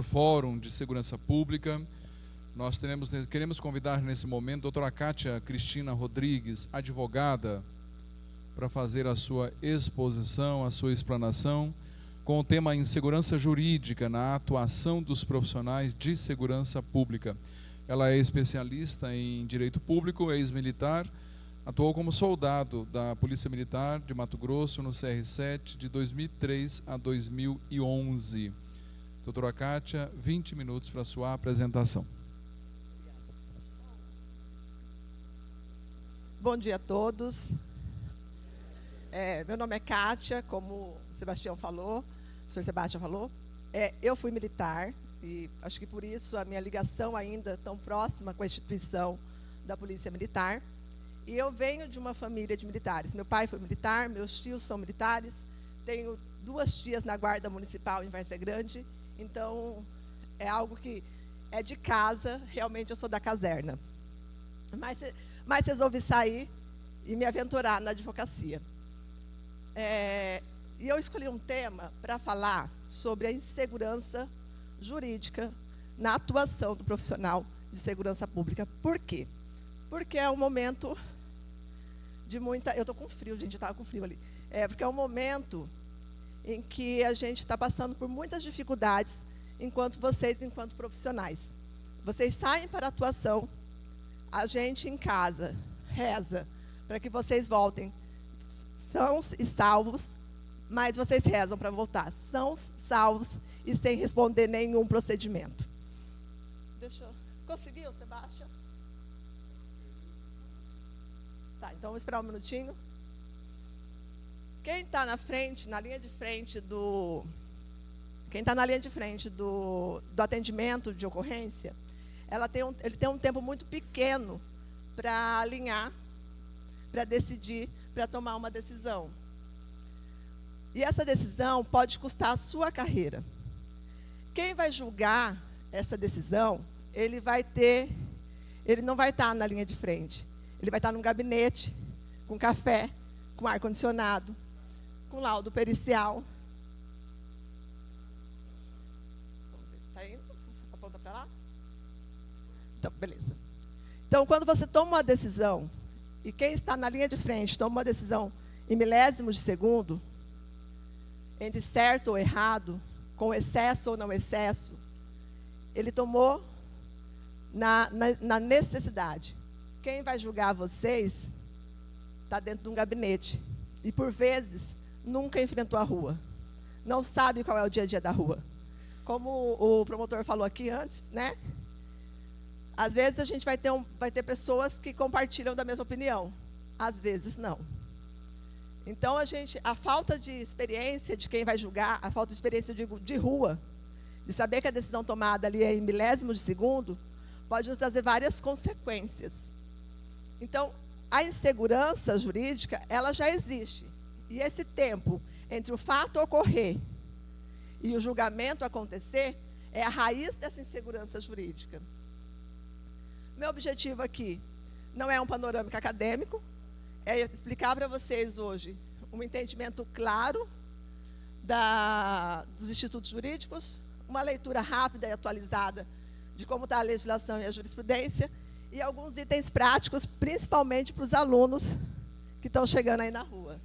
Fórum de Segurança Pública. Nós queremos convidar nesse momento a doutora Kátia Cristina Rodrigues, advogada, para fazer a sua exposição, a sua explanação, com o tema Insegurança Jurídica na atuação dos profissionais de segurança pública. Ela é especialista em direito público, ex-militar, atuou como soldado da Polícia Militar de Mato Grosso no CR7 de 2003 a 2011. Doutora Kátia, 20 minutos para a sua apresentação. Bom dia a todos. Meu nome é Kátia, como o Sebastião falou, o professor Sebastião falou. Eu fui militar e acho que por isso a minha ligação ainda tão próxima com a instituição da Polícia Militar. E eu venho de uma família de militares. Meu pai foi militar, meus tios são militares, tenho 2 tias na Guarda Municipal em Várzea Grande. Então, é algo que é de casa, realmente eu sou da caserna. Mas resolvi sair e me aventurar na advocacia. E eu escolhi um tema para falar sobre a insegurança jurídica na atuação do profissional de segurança pública. Por quê? Porque é um momento de muita... Eu estou com frio, gente, eu estava com frio ali. Porque é um momento em que a gente está passando por muitas dificuldades enquanto profissionais. Vocês saem para a atuação, a gente em casa reza para que vocês voltem sãos e salvos, mas vocês rezam para voltar sãos, salvos e sem responder nenhum procedimento. Conseguiu, Sebastião? Tá, então vamos esperar um minutinho. Quem está na linha de frente do atendimento de ocorrência, ele tem um tempo muito pequeno para alinhar, para decidir, para tomar uma decisão. E essa decisão pode custar a sua carreira. Quem vai julgar essa decisão, ele não vai estar na linha de frente. Ele vai estar num gabinete, com café, com ar-condicionado, com laudo pericial. Está indo? Aponta para lá? Então, beleza. Então, quando você toma uma decisão, e quem está na linha de frente toma uma decisão em milésimos de segundo, entre certo ou errado, com excesso ou não excesso, ele tomou na necessidade. Quem vai julgar vocês está dentro de um gabinete. E, por vezes, nunca enfrentou a rua. Não sabe qual é o dia a dia da rua. Como o promotor falou aqui antes, né? Às vezes a gente vai ter pessoas que compartilham da mesma opinião. Às vezes não. Então, a falta de experiência de quem vai julgar, a falta de experiência de rua, de saber que a decisão tomada ali é em milésimos de segundo, pode nos trazer várias consequências. Então, a insegurança jurídica, ela já existe. E esse tempo entre o fato ocorrer e o julgamento acontecer é a raiz dessa insegurança jurídica. Meu objetivo aqui não é um panorâmico acadêmico, é explicar para vocês hoje um entendimento claro dos institutos jurídicos, uma leitura rápida e atualizada de como está a legislação e a jurisprudência, e alguns itens práticos, principalmente para os alunos que estão chegando aí na rua.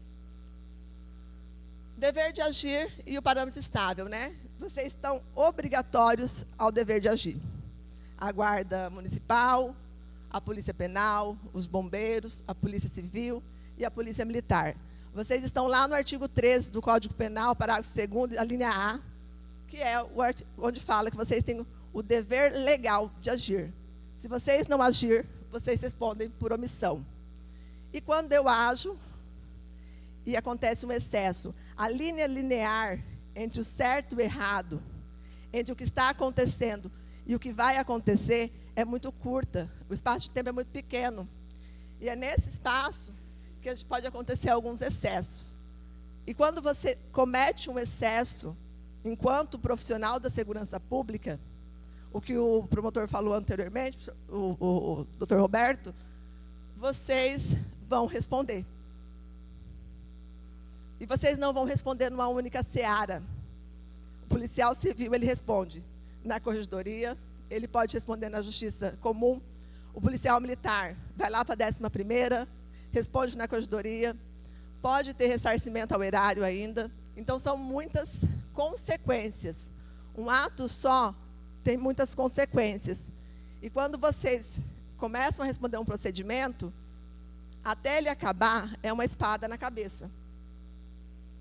Dever de agir e o parâmetro estável, né? Vocês estão obrigatórios ao dever de agir. A Guarda Municipal, a Polícia Penal, os bombeiros, a Polícia Civil e a Polícia Militar. Vocês estão lá no artigo 13 do Código Penal, parágrafo 2º, a linha A, que é onde fala que vocês têm o dever legal de agir. Se vocês não agir, vocês respondem por omissão. E quando eu ajo e acontece um excesso, a linha linear entre o certo e o errado, entre o que está acontecendo e o que vai acontecer, é muito curta. O espaço de tempo é muito pequeno. E é nesse espaço que pode acontecer alguns excessos. E quando você comete um excesso, enquanto profissional da segurança pública, o que o promotor falou anteriormente, o doutor Roberto, vocês vão responder. E vocês não vão responder numa única seara. O policial civil, ele responde na corregedoria, ele pode responder na justiça comum. O policial militar vai lá para a 11ª, responde na corregedoria, pode ter ressarcimento ao erário ainda. Então, são muitas consequências. Um ato só tem muitas consequências. E quando vocês começam a responder um procedimento, até ele acabar, é uma espada na cabeça.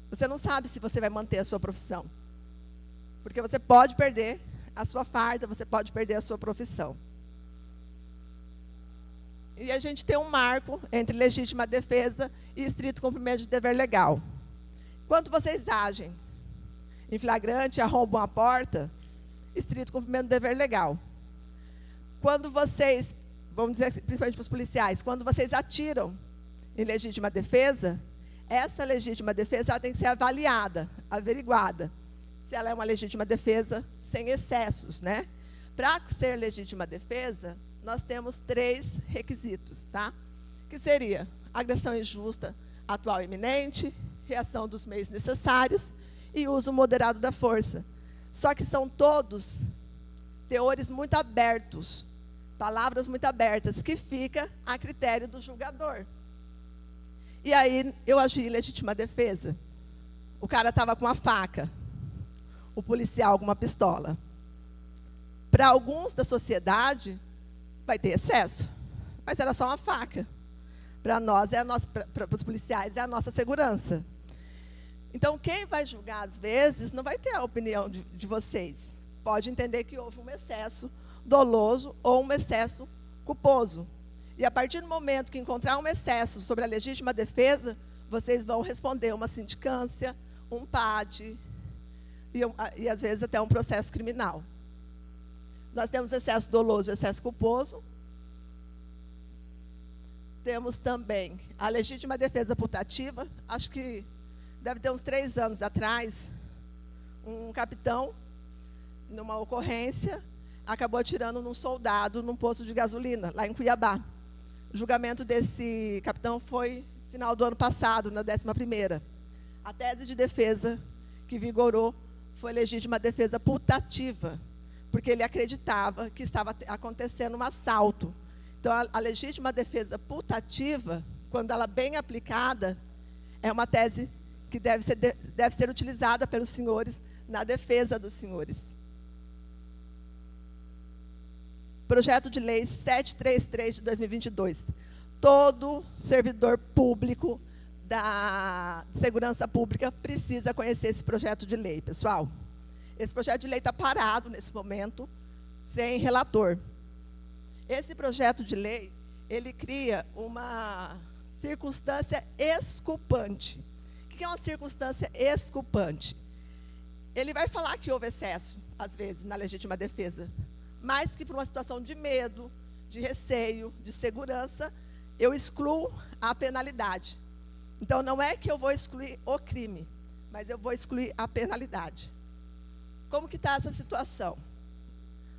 Você não sabe se você vai manter a sua profissão. Porque você pode perder a sua farda, você pode perder a sua profissão. E a gente tem um marco entre legítima defesa e estrito cumprimento de dever legal. Quando vocês agem em flagrante, arrombam a porta, estrito cumprimento do dever legal. Quando vocês, vamos dizer principalmente para os policiais, quando vocês atiram em legítima defesa, essa legítima defesa ela tem que ser avaliada, averiguada, se ela é uma legítima defesa sem excessos, né? Para ser legítima defesa, nós temos 3 requisitos, tá? Que seria agressão injusta, atual e iminente, reação dos meios necessários e uso moderado da força. Só que são todos teores muito abertos, palavras muito abertas, que fica a critério do julgador. E aí, eu agi em legítima defesa. O cara estava com uma faca, o policial com uma pistola. Para alguns da sociedade, vai ter excesso, mas era só uma faca. Para nós, para os policiais, é a nossa segurança. Então, quem vai julgar, às vezes, não vai ter a opinião de vocês. Pode entender que houve um excesso doloso ou um excesso culposo. E a partir do momento que encontrar um excesso sobre a legítima defesa, vocês vão responder uma sindicância, um PAD e às vezes até um processo criminal. Nós temos excesso doloso e excesso culposo. Temos também a legítima defesa putativa. Acho que deve ter uns 3 anos atrás, um capitão, numa ocorrência, acabou atirando num soldado num posto de gasolina, lá em Cuiabá. O julgamento desse capitão foi no final do ano passado, na 11ª. A tese de defesa que vigorou foi legítima defesa putativa, porque ele acreditava que estava acontecendo um assalto. Então, a legítima defesa putativa, quando ela bem aplicada, é uma tese que deve ser utilizada pelos senhores na defesa dos senhores. Projeto de Lei 733 de 2022. Todo servidor público da segurança pública precisa conhecer esse projeto de lei, pessoal. Esse projeto de lei está parado nesse momento, sem relator. Esse projeto de lei, ele cria uma circunstância exculpante. O que é uma circunstância exculpante? Ele vai falar que houve excesso, às vezes, na legítima defesa, mas que por uma situação de medo, de receio, de segurança, eu excluo a penalidade. Então, não é que eu vou excluir o crime, mas eu vou excluir a penalidade. Como que está essa situação?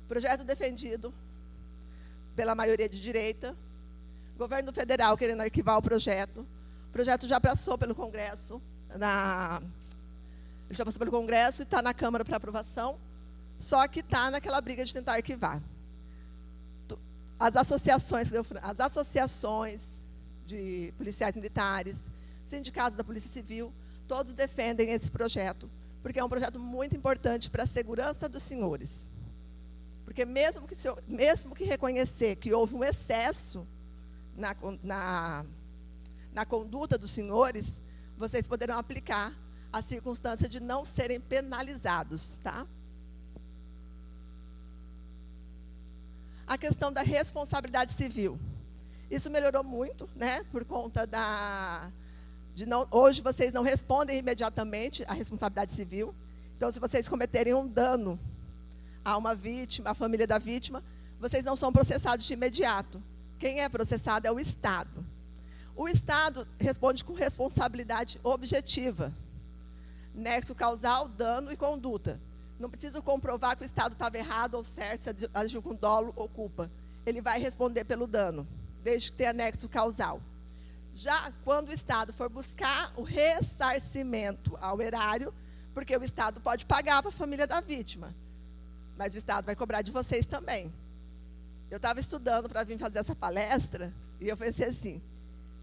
Projeto defendido pela maioria de direita, governo federal querendo arquivar o projeto já passou pelo Congresso, ele já passou pelo Congresso e está na Câmara para aprovação, só que está naquela briga de tentar arquivar. As associações de policiais militares, sindicatos da Polícia Civil, todos defendem esse projeto, porque é um projeto muito importante para a segurança dos senhores. Porque mesmo que reconhecer que houve um excesso na conduta dos senhores, vocês poderão aplicar a circunstância de não serem penalizados, tá? A questão da responsabilidade civil. Isso melhorou muito, né? Por conta hoje vocês não respondem imediatamente à responsabilidade civil. Então, se vocês cometerem um dano a uma vítima, à família da vítima, vocês não são processados de imediato. Quem é processado é o Estado. O Estado responde com responsabilidade objetiva. Nexo causal, dano e conduta. Não preciso comprovar que o Estado estava errado ou certo, se agiu com dolo ou culpa. Ele vai responder pelo dano, desde que tenha nexo causal. Já quando o Estado for buscar o ressarcimento ao erário, porque o Estado pode pagar para a família da vítima. mas o Estado vai cobrar de vocês também. Eu estava estudando para vir fazer essa palestra, e eu pensei assim,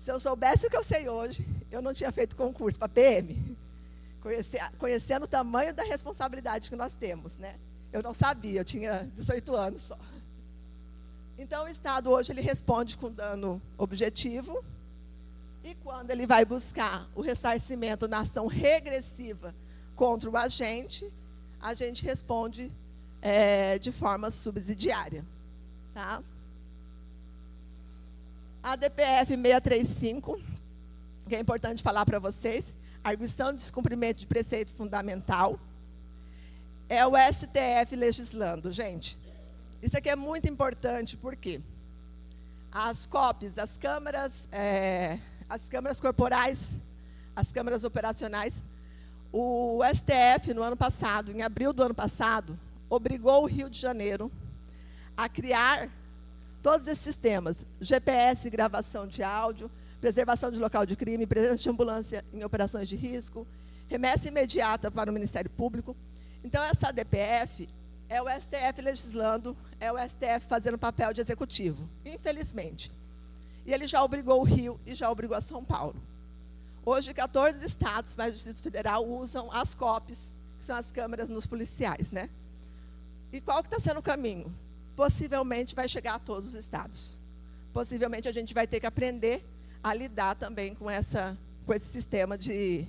se eu soubesse o que eu sei hoje, eu não tinha feito concurso para PM, conhecendo o tamanho da responsabilidade que nós temos, né? Eu não sabia, eu tinha 18 anos só. Então, o Estado hoje ele responde com dano objetivo, e quando ele vai buscar o ressarcimento na ação regressiva contra o agente, a gente responde de forma subsidiária. Tá? A DPF 635, que é importante falar para vocês, arguição de descumprimento de preceito fundamental, é o STF legislando, gente. Isso aqui é muito importante, porque as COPs, as câmaras corporais, as câmaras operacionais, o STF, no ano passado, em abril do ano passado, obrigou o Rio de Janeiro a criar todos esses sistemas, GPS, gravação de áudio, preservação de local de crime, presença de ambulância em operações de risco, remessa imediata para o Ministério Público. Então, essa DPF é o STF legislando, é o STF fazendo papel de executivo, infelizmente. E ele já obrigou o Rio e já obrigou a São Paulo. Hoje, 14 estados, mais o Distrito Federal, usam as COPs, que são as câmeras nos policiais, né? E qual que está sendo o caminho? Possivelmente vai chegar a todos os estados. Possivelmente a gente vai ter que aprender a lidar também com esse sistema de...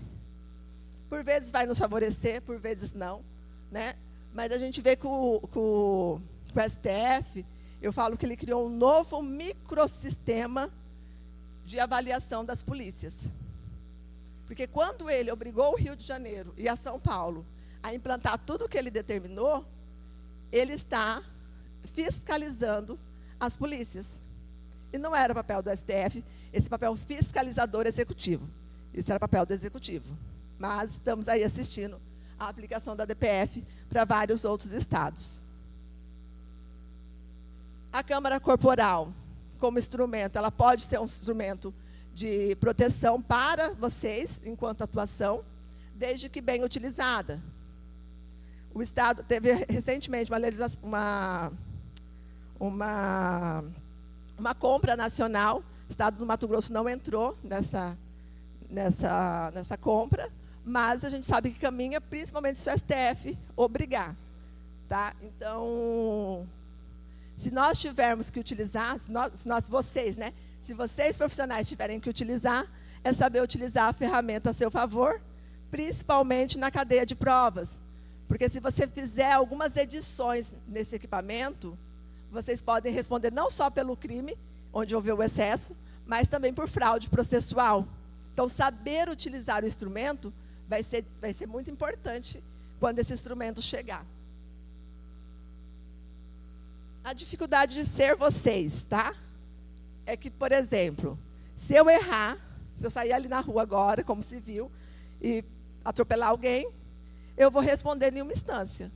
Por vezes vai nos favorecer, por vezes não, né? Mas a gente vê que o STF, eu falo que ele criou um novo microsistema de avaliação das polícias. Porque quando ele obrigou o Rio de Janeiro e a São Paulo a implantar tudo o que ele determinou, ele está fiscalizando as polícias. E não era o papel do STF, esse papel fiscalizador executivo. Isso era o papel do executivo. Mas estamos aí assistindo a aplicação da DPF para vários outros estados. A Câmara Corporal, como instrumento, ela pode ser um instrumento de proteção para vocês, enquanto atuação, desde que bem utilizada. O Estado teve recentemente uma compra nacional. O Estado do Mato Grosso não entrou nessa compra, mas a gente sabe que caminha principalmente se o STF obrigar. Tá? Então, se nós tivermos que utilizar, se vocês profissionais tiverem que utilizar, é saber utilizar a ferramenta a seu favor, principalmente na cadeia de provas. Porque se você fizer algumas edições nesse equipamento, vocês podem responder não só pelo crime, onde houve o excesso, mas também por fraude processual. Então, saber utilizar o instrumento vai ser muito importante quando esse instrumento chegar. A dificuldade de ser vocês, tá? É que, por exemplo, se eu errar, se eu sair ali na rua agora, como civil, e atropelar alguém, eu vou responder em uma instância.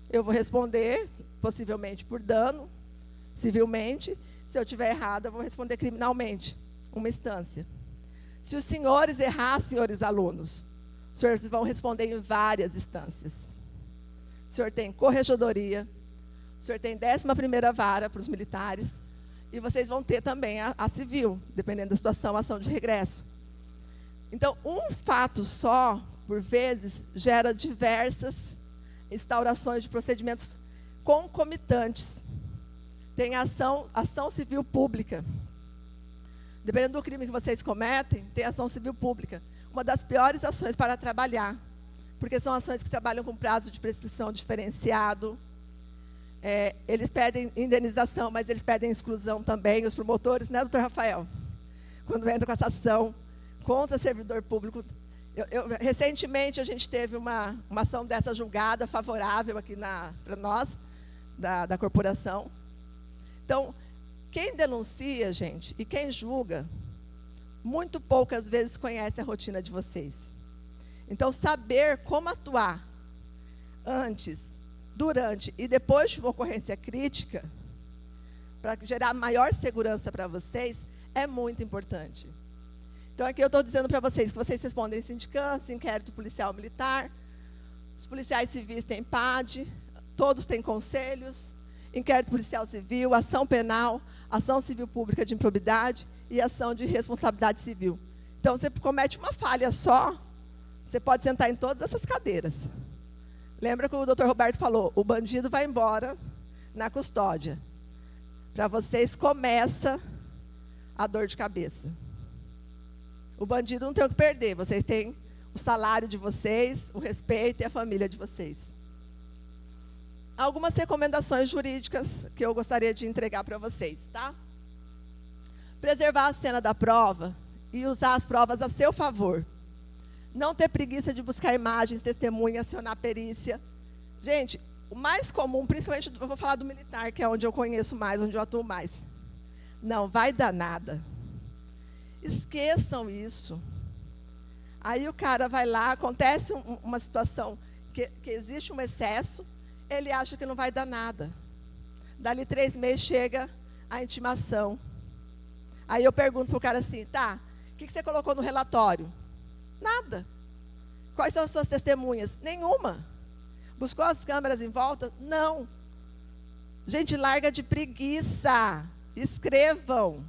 Eu vou responder, possivelmente, por dano, civilmente. Se eu estiver errada, eu vou responder criminalmente, uma instância. Se os senhores errar, senhores alunos, os senhores vão responder em várias instâncias. O senhor tem corregedoria, o senhor tem 11ª vara para os militares, e vocês vão ter também a civil, dependendo da situação, a ação de regresso. Então, um fato só, por vezes, gera diversas instaurações de procedimentos concomitantes. Tem ação civil pública. Dependendo do crime que vocês cometem, tem ação civil pública. Uma das piores ações para trabalhar, porque são ações que trabalham com prazo de prescrição diferenciado. Eles pedem indenização, mas eles pedem exclusão também, os promotores, né, doutor Rafael? Quando entra com essa ação contra servidor público. Recentemente, a gente teve uma ação dessa julgada, favorável aqui para nós, da corporação. Então, quem denuncia, gente, e quem julga, muito poucas vezes conhece a rotina de vocês. Então, saber como atuar antes, durante e depois de uma ocorrência crítica, para gerar maior segurança para vocês, é muito importante. Então, aqui eu estou dizendo para vocês que vocês respondem sindicância, inquérito policial militar, os policiais civis têm PAD, todos têm conselhos, inquérito policial civil, ação penal, ação civil pública de improbidade e ação de responsabilidade civil. Então, você comete uma falha só, você pode sentar em todas essas cadeiras. Lembra que o doutor Roberto falou, o bandido vai embora na custódia. Para vocês começa a dor de cabeça. O bandido não tem o que perder, vocês têm o salário de vocês, o respeito e a família de vocês. Algumas recomendações jurídicas que eu gostaria de entregar para vocês, tá? Preservar a cena da prova e usar as provas a seu favor. Não ter preguiça de buscar imagens, testemunhas, acionar perícia. Gente, o mais comum, principalmente, eu vou falar do militar, que é onde eu conheço mais, onde eu atuo mais. Não vai dar nada. Esqueçam isso. Aí o cara vai lá, acontece uma situação que existe um excesso, ele acha que não vai dar nada. Dali 3 meses chega a intimação. Aí eu pergunto para o cara assim, tá, o que você colocou no relatório? Nada. Quais são as suas testemunhas? Nenhuma. Buscou as câmeras em volta? Não. Gente, larga de preguiça. Escrevam.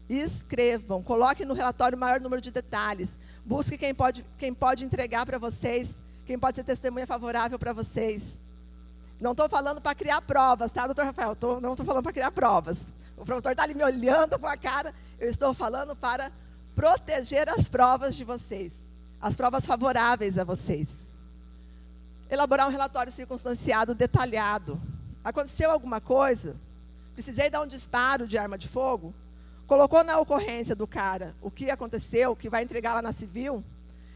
Escrevam. Coloquem no relatório o maior número de detalhes. Busque quem pode entregar para vocês, quem pode ser testemunha favorável para vocês. Não estou falando para criar provas, tá, doutor Rafael? Não estou falando para criar provas. O promotor está ali me olhando com a cara. Eu estou falando para proteger as provas de vocês. As provas favoráveis a vocês. Elaborar um relatório circunstanciado detalhado. Aconteceu alguma coisa? Precisei dar um disparo de arma de fogo? Colocou na ocorrência do cara o que aconteceu, o que vai entregar lá na civil?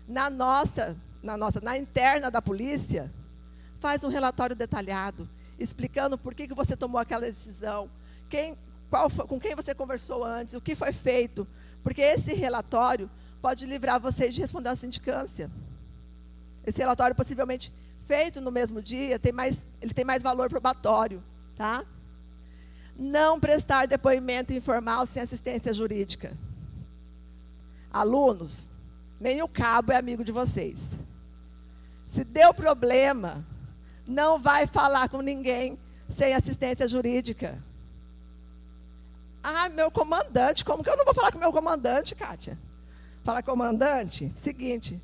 Na interna da polícia, faz um relatório detalhado, explicando por que você tomou aquela decisão, com quem você conversou antes, o que foi feito, porque esse relatório pode livrar vocês de responder à sindicância. Esse relatório, possivelmente feito no mesmo dia, ele tem mais valor probatório, tá? Não prestar depoimento informal sem assistência jurídica. Alunos, nem o cabo é amigo de vocês. Se deu problema, não vai falar com ninguém sem assistência jurídica. Ah, meu comandante, como que eu não vou falar com meu comandante, Kátia? Fala, comandante, seguinte,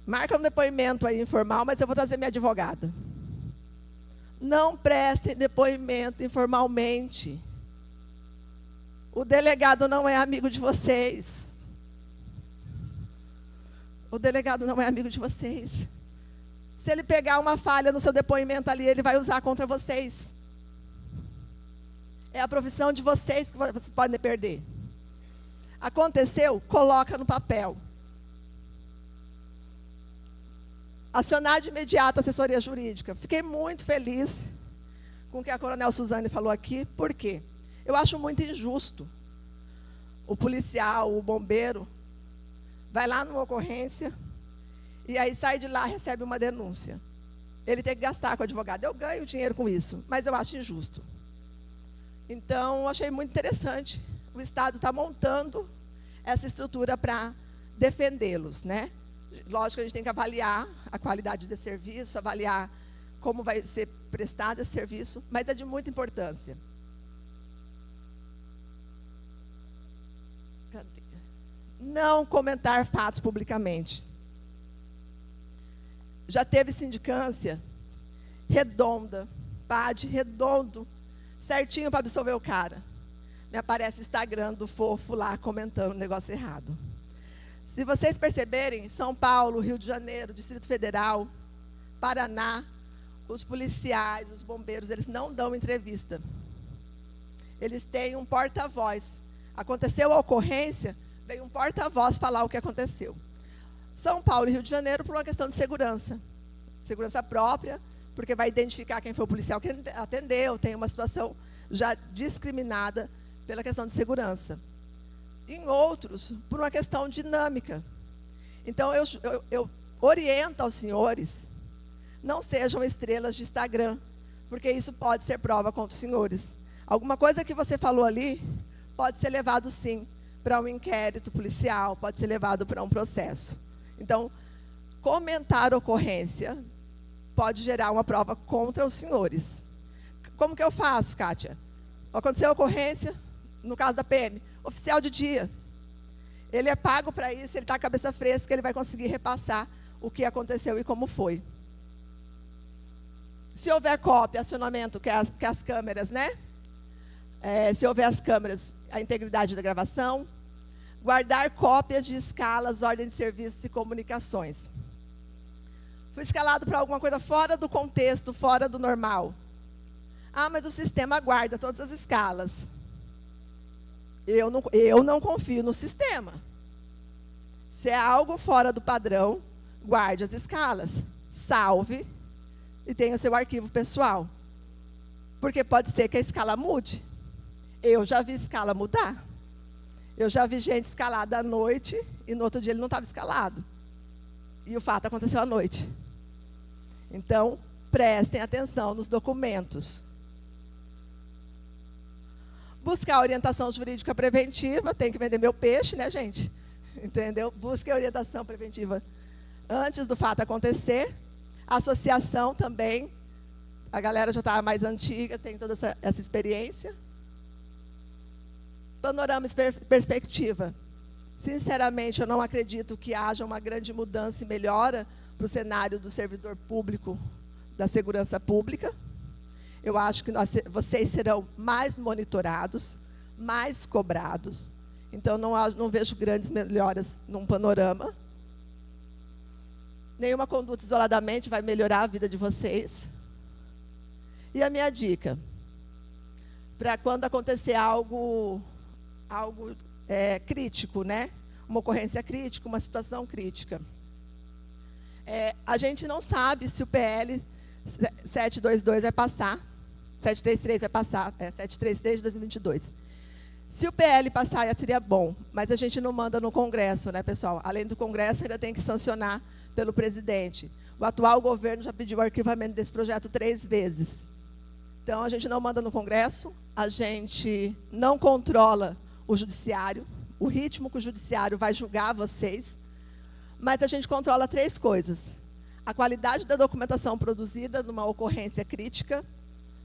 marca um depoimento aí informal, mas eu vou trazer minha advogada. Não prestem depoimento informalmente. O delegado não é amigo de vocês. O delegado não é amigo de vocês. Se ele pegar uma falha no seu depoimento ali, ele vai usar contra vocês. É a profissão de vocês que vocês podem perder. Aconteceu? Coloca no papel. Acionar de imediato a assessoria jurídica. Fiquei muito feliz com o que a coronel Suzane falou aqui. Por quê? Eu acho muito injusto. O policial, o bombeiro, vai lá numa ocorrência e aí sai de lá e recebe uma denúncia. Ele tem que gastar com o advogado. Eu ganho dinheiro com isso, mas eu acho injusto. Então, achei muito interessante. O Estado está montando essa estrutura para defendê-los, né? Lógico que a gente tem que avaliar a qualidade desse serviço, avaliar como vai ser prestado esse serviço, mas é de muita importância. Não comentar fatos publicamente. Já teve sindicância redonda, PAD redondo, certinho para absolver o cara. Me aparece o Instagram do fofo lá comentando um negócio errado. Se vocês perceberem, São Paulo, Rio de Janeiro, Distrito Federal, Paraná, os policiais, os bombeiros, eles não dão entrevista. Eles têm um porta-voz. Aconteceu a ocorrência, veio um porta-voz falar o que aconteceu. São Paulo e Rio de Janeiro por uma questão de segurança. Segurança própria, porque vai identificar quem foi o policial que atendeu, tem uma situação já discriminada pela questão de segurança. Em outros, por uma questão dinâmica. Então, eu oriento aos senhores, não sejam estrelas de Instagram, porque isso pode ser prova contra os senhores. Alguma coisa que você falou ali, pode ser levado, sim, para um inquérito policial, pode ser levado para um processo. Então, comentar ocorrência pode gerar uma prova contra os senhores. Como que eu faço, Kátia? Aconteceu a ocorrência, no caso da PM, oficial de dia. Ele é pago para isso, ele está com a cabeça fresca, ele vai conseguir repassar o que aconteceu e como foi. Se houver cópia, acionamento, que é as câmeras, né? Se houver as câmeras, a integridade da gravação. Guardar cópias de escalas, ordem de serviços e comunicações. Fui escalado para alguma coisa fora do contexto, fora do normal. Ah, mas o sistema guarda todas as escalas. Eu não confio no sistema. Se é algo fora do padrão, guarde as escalas, salve e tenha o seu arquivo pessoal. Porque pode ser que a escala mude. Eu já vi escala mudar. Eu já vi gente escalada à noite e no outro dia ele não estava escalado. E o fato aconteceu à noite. Então, prestem atenção nos documentos. Buscar orientação jurídica preventiva, tem que vender meu peixe, né, gente? Entendeu? Busque a orientação preventiva antes do fato acontecer. Associação também. A galera já está mais antiga, tem toda essa experiência. Panorama e perspectiva. Sinceramente, eu não acredito que haja uma grande mudança e melhora para o cenário do servidor público, da segurança pública. Eu acho que vocês serão mais monitorados, mais cobrados. Então, não vejo grandes melhoras num panorama. Nenhuma conduta isoladamente vai melhorar a vida de vocês. E a minha dica, para quando acontecer algo crítico, né? Uma ocorrência crítica, uma situação crítica. A gente não sabe se o PL 722 vai passar, 733 vai passar, 733 de 2022. Se o PL passar, seria bom, mas a gente não manda no Congresso, né, pessoal? Além do Congresso, ainda tem que sancionar pelo presidente. O atual governo já pediu o arquivamento desse projeto 3 vezes. Então, a gente não manda no Congresso, a gente não controla o judiciário, o ritmo que o judiciário vai julgar vocês, mas a gente controla 3 coisas. A qualidade da documentação produzida numa ocorrência crítica.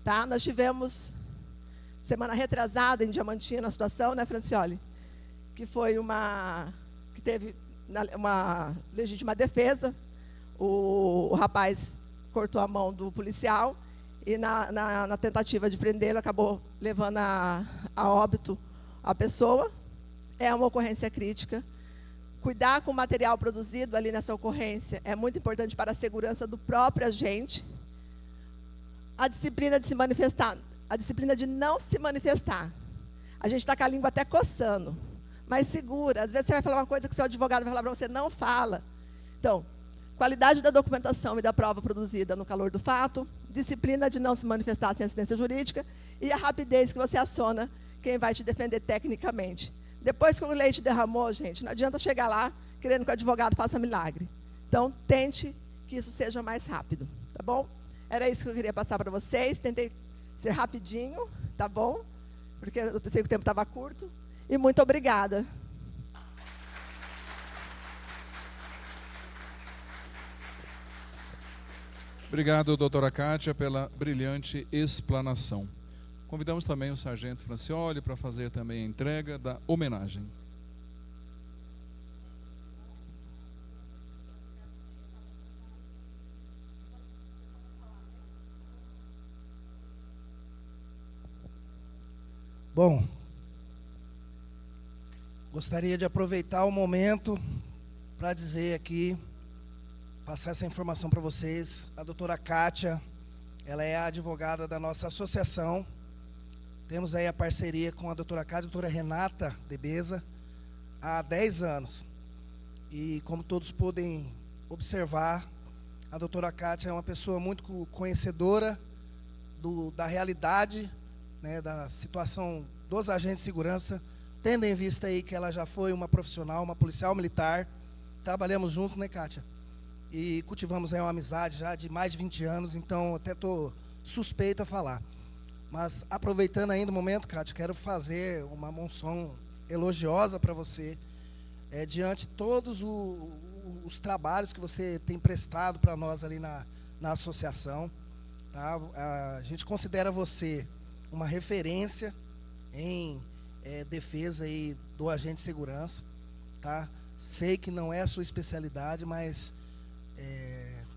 Tá? Nós tivemos, semana retrasada, em Diamantina, a situação, né, Francioli? Que teve uma legítima defesa. O rapaz cortou a mão do policial e, na tentativa de prendê-lo, acabou levando a óbito a pessoa. É uma ocorrência crítica. Cuidar com o material produzido ali nessa ocorrência é muito importante para a segurança do próprio agente. A disciplina de se manifestar, a disciplina de não se manifestar. A gente está com a língua até coçando, mas segura. Às vezes você vai falar uma coisa que o seu advogado vai falar para você, não fala. Então, qualidade da documentação e da prova produzida no calor do fato, disciplina de não se manifestar sem assistência jurídica e a rapidez que você aciona quem vai te defender tecnicamente. Depois que o leite derramou, gente, não adianta chegar lá querendo que o advogado faça milagre. Então, tente que isso seja mais rápido, tá bom? Era isso que eu queria passar para vocês. Tentei ser rapidinho, tá bom? Porque eu sei que o tempo estava curto. E muito obrigada. Obrigado, doutora Kátia, pela brilhante explanação. Convidamos também o sargento Francioli para fazer também a entrega da homenagem. Bom, gostaria de aproveitar o momento para dizer aqui, passar essa informação para vocês. A doutora Kátia, ela é a advogada da nossa associação. Temos aí a parceria com a doutora Kátia, a doutora Renata Debeza, há 10 anos. E como todos podem observar, a doutora Kátia é uma pessoa muito conhecedora da realidade, né, da situação dos agentes de segurança, tendo em vista aí que ela já foi uma profissional, uma policial militar. Trabalhamos juntos, né, Kátia? E cultivamos aí uma amizade já de mais de 20 anos, então até estou suspeito a falar. Mas aproveitando ainda o momento, Kátia, quero fazer uma menção elogiosa para você, diante de todos os trabalhos que você tem prestado para nós ali na na associação. Tá? A gente considera você uma referência em defesa aí do agente de segurança. Tá? Sei que não é a sua especialidade, mas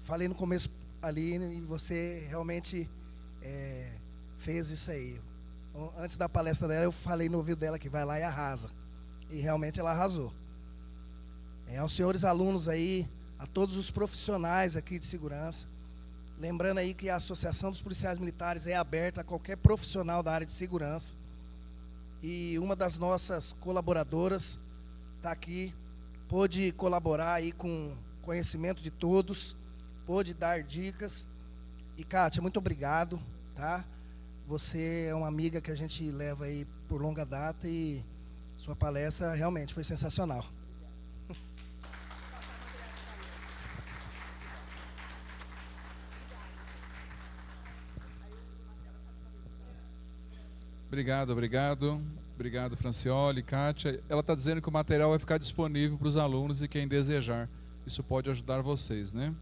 falei no começo ali e você realmente fez isso aí. Antes da palestra dela, eu falei no ouvido dela que vai lá e arrasa. E realmente ela arrasou. Aos senhores alunos aí, a todos os profissionais aqui de segurança, lembrando aí que a Associação dos Policiais Militares é aberta a qualquer profissional da área de segurança. E uma das nossas colaboradoras está aqui, pôde colaborar aí com conhecimento de todos, pôde dar dicas. E Kátia, muito obrigado, tá? Você é uma amiga que a gente leva aí por longa data e sua palestra realmente foi sensacional. Obrigado, obrigado. Obrigado, Francioli, Kátia. Ela está dizendo que o material vai ficar disponível para os alunos e quem desejar. Isso pode ajudar vocês, né?